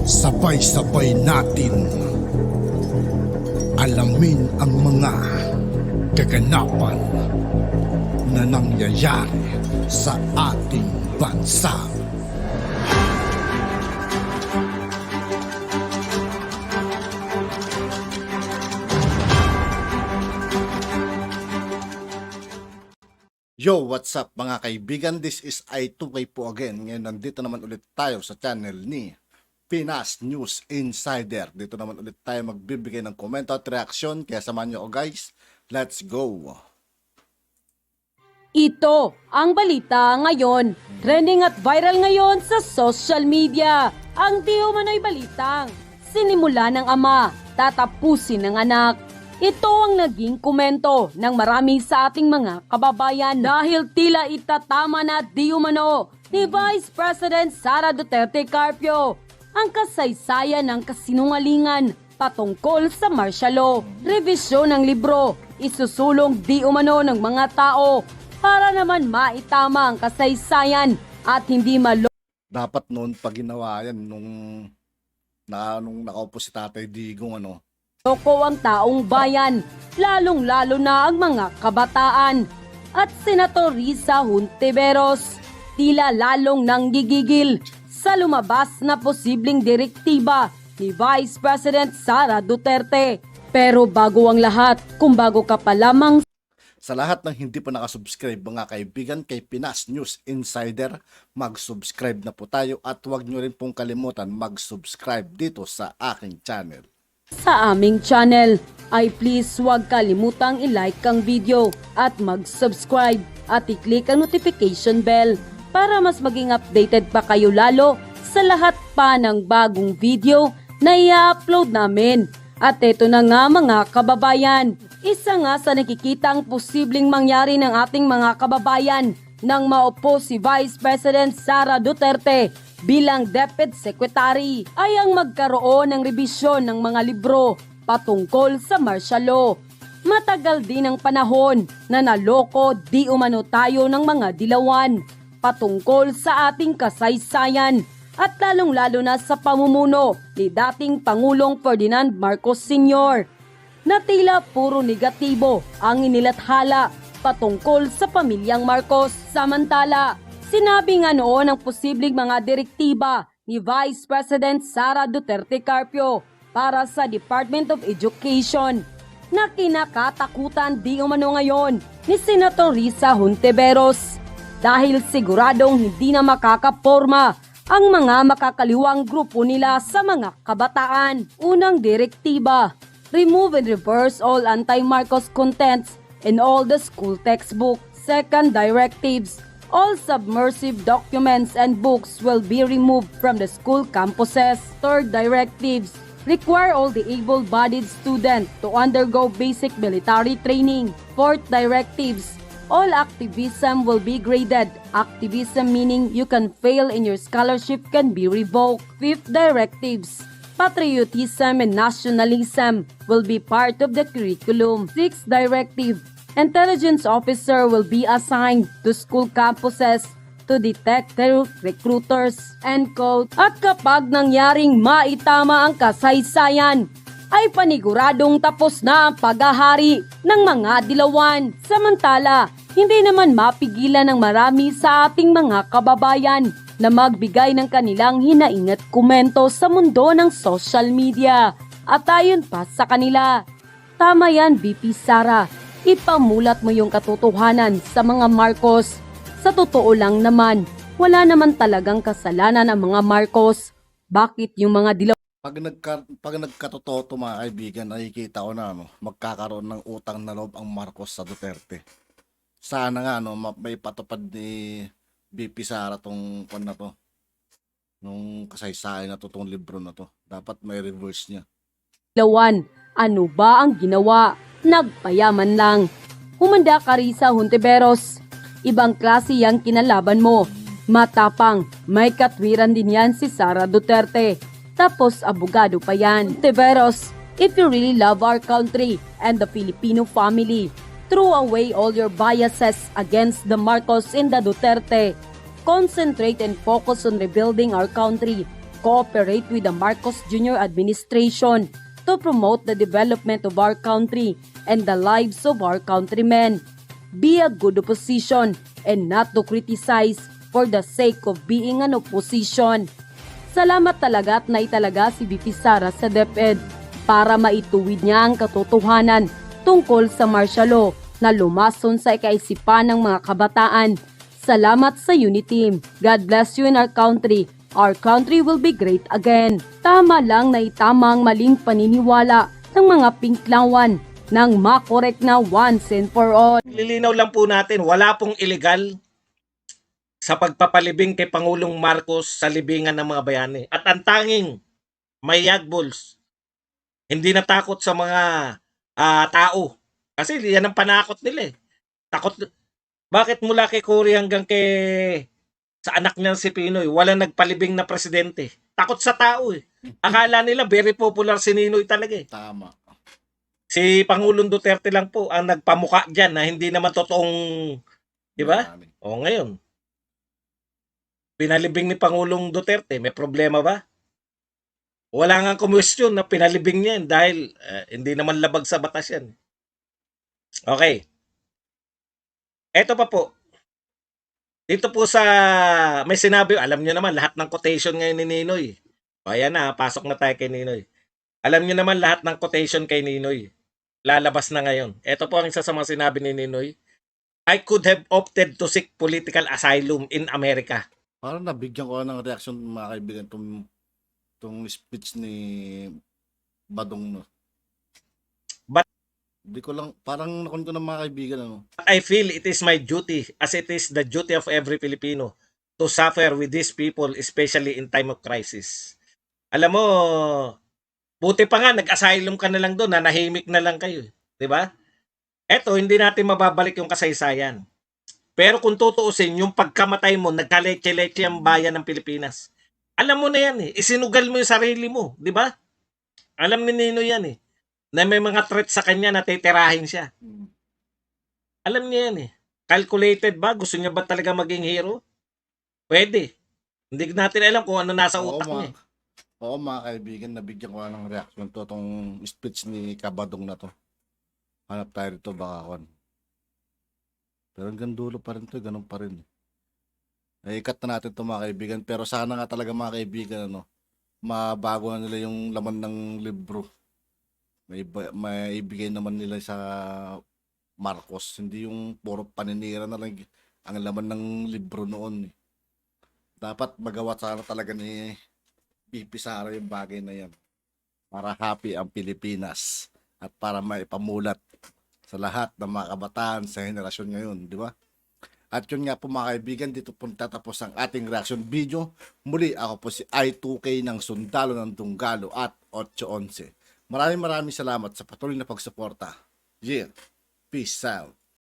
Sabay-sabay natin alamin ang mga kaganapan na nangyayari sa ating bansa. Yo, what's up mga kaibigan? This is I2K po again. Ngayon nandito naman ulit tayo sa channel ni Pinas News Insider. Dito naman ulit tayo magbibigay ng komento at reaksyon. Kaya samahan nyo guys. Let's go! Ito ang balita ngayon. Trending at viral ngayon sa social media. Ang di umano'y balitang sinimula ng ama, tatapusin ng anak. Ito ang naging komento ng marami sa ating mga kababayan dahil tila itatama na di umano ni Vice President Sara Duterte Carpio ang kasaysayan ng kasinungalingan patungkol sa martial law. Revisyon ng libro, isusulong di umano ng mga tao para naman maitama ang kasaysayan at hindi Dapat noon pag ginawa yan nung nakaupo si Tatay Digong loko ang taong bayan, lalong-lalo na ang mga kabataan. At Senator Risa Hontiveros, tila lalong nanggigigil sa lumabas na posibleng direktiba ni Vice President Sara Duterte. Pero bago ang lahat, kung bago ka pa lamang sa lahat ng hindi pa nakasubscribe mga kaibigan kay Pinas News Insider, mag-subscribe na po tayo at huwag nyo rin pong kalimutan mag-subscribe dito sa aking channel. Sa aming channel ay please huwag kalimutang i-like ang video at mag-subscribe at i-click ang notification bell para mas maging updated pa kayo lalo sa lahat pa ng bagong video na i-upload namin. At ito na nga mga kababayan, isa nga sa nakikita ang posibleng mangyari ng ating mga kababayan nang maupo si Vice President Sara Duterte bilang Deputy Secretary ay ang magkaroon ng rebisyon ng mga libro patungkol sa martial law. Matagal din ang panahon na naloko di umano tayo ng mga dilawan patungkol sa ating kasaysayan at lalong-lalo na sa pamumuno ni dating Pangulong Ferdinand Marcos Sr. na tila puro negatibo ang inilathala patungkol sa pamilyang Marcos. Samantala, sinabi nga noon ang posibleng mga direktiba ni Vice President Sara Duterte Carpio para sa Department of Education na kinakatakutan di umano ngayon ni Senator Risa Hontiveros dahil siguradong hindi na makakaporma ang mga makakaliwang grupo nila sa mga kabataan. Unang direktiba, remove and reverse all anti-Marcos contents in all the school textbook. Second directives, all submersive documents and books will be removed from the school campuses. Third directives, require all the able-bodied students to undergo basic military training. Fourth directives, all activism will be graded. Activism meaning you can fail and your scholarship can be revoked. Fifth directives, patriotism and nationalism will be part of the curriculum. Sixth directive, intelligence officer will be assigned to school campuses to detect recruiters. End quote. At kapag nangyaring maitama ang kasaysayan, ay paniguradong tapos na ang paghahari ng mga dilawan. Samantala, hindi naman mapigilan ng marami sa ating mga kababayan na magbigay ng kanilang hinaing at komento sa mundo ng social media. At ayon pa sa kanila, tama yan VP Sara, ipamulat mo yung katotohanan sa mga Marcos. Sa totoo lang naman, wala naman talagang kasalanan ang mga Marcos. Bakit yung mga dilaw? Pag nagkatotoo mga kaibigan, nakikita ko na magkakaroon ng utang na loob ang Marcos sa Duterte. Sana nga may patupad ni VP Sara tong na to. Nung kasaysayan na to, tong libro na to. Dapat may reverse niya. Dilawan, ano ba ang ginawa? Nagpayaman lang. Humanda ka Risa Hontiveros. Ibang klase yang kinalaban mo. Matapang, may katwiran din yan si Sara Duterte. Tapos abogado pa yan. Hontiveros, if you really love our country and the Filipino family, Throw away all your biases against the Marcos and the Duterte. Concentrate and focus on rebuilding our country. Cooperate with the Marcos Jr. administration to promote the development of our country and the lives of our countrymen. Be a good opposition and not to criticize for the sake of being an opposition. Salamat talaga at naitalaga si VP Sara sa DepEd para maituwid niya ang katotohanan tungkol sa martial law na lumason sa ikaisipan ng mga kabataan. Salamat sa Uniteam. God bless you and our country. Our country will be great again. Tama lang na itama ang maling paniniwala ng mga pinklawan nang makorek na once and for all. Lilinaw lang po natin, wala pong illegal sa pagpapalibing kay Pangulong Marcos sa libingan ng mga bayani. At ang tanging may yagbols, hindi natakot sa mga tao. Kasi yan ang panakot nila eh. Takot. Bakit mula kay Cory hanggang sa anak niya si Pinoy, walang nagpalibing na presidente? Takot sa tao eh. Akala nila very popular si Ninoy talaga eh. Tama. Si Pangulong Duterte lang po ang nagpamuka dyan na hindi naman totoong, di ba? Marami. O ngayon, pinalibing ni Pangulong Duterte, may problema ba? Wala nga kumwestiyon na pinalibing niya yan dahil hindi naman labag sa batas yan. Okay. Eto pa po. Dito po sa may sinabi, alam niyo naman lahat ng quotation ngayon ni Ninoy. O ayan na, pasok na tayo kay Ninoy. Alam niyo naman lahat ng quotation kay Ninoy. Lalabas na ngayon. Ito po ang isa sa mga sinabi ni Ninoy. I could have opted to seek political asylum in America. Parang nabigyan ko ng reaction mga kaibigan tong speech ni Badong no. But- Di ko lang, parang nakon ko ng mga kaibigan ano. But I feel it is my duty, as it is the duty of every Filipino, to suffer with these people, especially in time of crisis. Alam mo, buti pa nga, nag-asylum ka na lang doon, nanahimik na lang kayo. Di ba? Eto, hindi natin mababalik yung kasaysayan. Pero kung tutuusin, yung pagkamatay mo, nagkaleche-leche ang bayan ng Pilipinas. Alam mo na yan eh. Isinugal mo yung sarili mo. Di ba? Alam ni Nino yan eh. Na may mga threat sa kanya na titirahin siya. Alam niya yan eh. Calculated ba? Gusto niya ba talaga maging hero? Pwede. Hindi natin alam kung ano nasa utak niya. Oo mga kaibigan, nabigyan ko ng reaction to tong speech ni Kabadong na to. Hanap tayo rito baka kon. Pero hanggang dulo pa rin to, ganun pa rin. Ay, ikat na natin to mga kaibigan. Pero sana nga talaga mga kaibigan, ano, mabago na nila yung laman ng libro. May ibigay naman nila sa Marcos. Hindi yung puro paninira na lang ang laman ng libro noon. Dapat magawa sana talaga ni VP Sara yung bagay na yan. Para happy ang Pilipinas. At para maipamulat sa lahat ng mga kabataan sa henerasyon ngayon. Di ba? At yun nga po mga kaibigan, dito po tatapos ang ating reaction video. Muli ako po si I2K ng Sundalo ng Dunggalo at 811. Maraming salamat sa patuloy na pagsuporta. Yeah. Peace out.